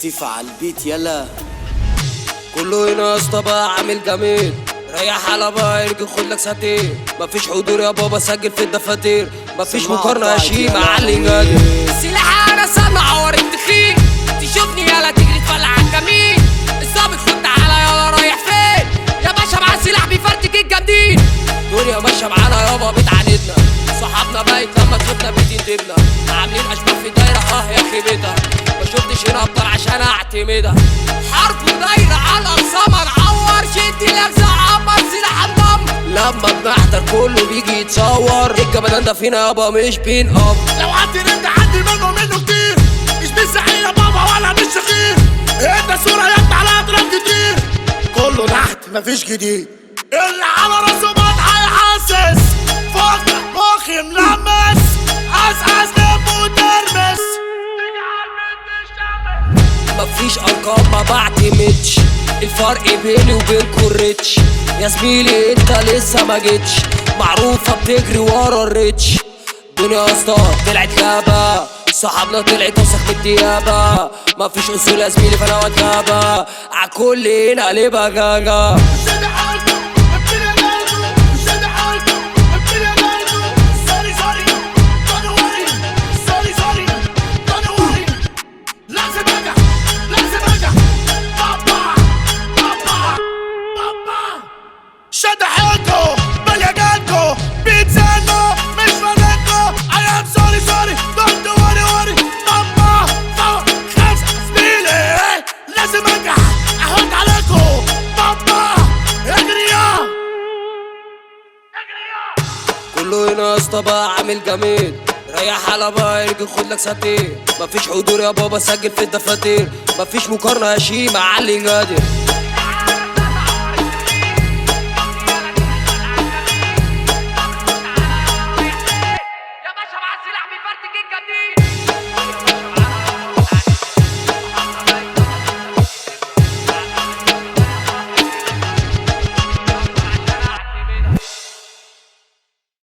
ستيف على البيت يلا. كله هنا يا اسطى بقى عامل جميل، ريح على بقى ارجع خد لك ساتين. مفيش حضور يا بابا سجل في الدفاتير، مفيش مقارنة يا شيما علي جادي. سلاحي انا سامع عور التخين، تشوفني يلا تجري تفلع على الجميل. الظابط خد تعالى يلا رايح فين يا باشا؟ مع السلاح بيفرتك الجامدين. الدنيا ماشية معانا يابا بتعاندنا، صحابنا بايت لما تشوفنا بتندبنا. عاملين اشباح في دايرة يا خيبتها، ما شفتش هنا ابطال عشان اعتمدها. حرب دايرة على القمر عور شد الاجزاء عبر سلاح انضم. لما بنحضر كله بيجي يتصور، الجمدان ده فينا يابا مش بينقم. لو عندي رد عندي منه كتير، مش بالزعيق يا بابا ولا بالشخير. انت صورة يطلع على اطراف كتير، كله تحت مفيش جديد. اللي على راسه بطحة يحسس، فوق مخي ملمس، عسعس دم وترمس. مفيش ارقام ما بعتمدش، الفرق بيني وبينكوا الريتش. يا زميلي انت لسه ما جيتش، معروفة بتجري ورا الريتش. الدنيا يا اسطى طلعت لعبة، صحابنا طلعت وسخ من الديابة. مفيش اصول يا زميلي فانا واتجابة، عالكل هنا ليه بجاجة. شد حيلكو بلياجاتكو بيتزانو مش فاضلكو. I am sorry don't worry ماما فوق 5 زميلي لازم انجح احط عليكو. ماما اجري يا كله هنا يا اسطى بقى عامل جميل، ريح على بقى ارجع خد لك ساتين. مفيش حضور يا بابا سجل في الدفاتير، مفيش مقارنة يا شيما علي جادي.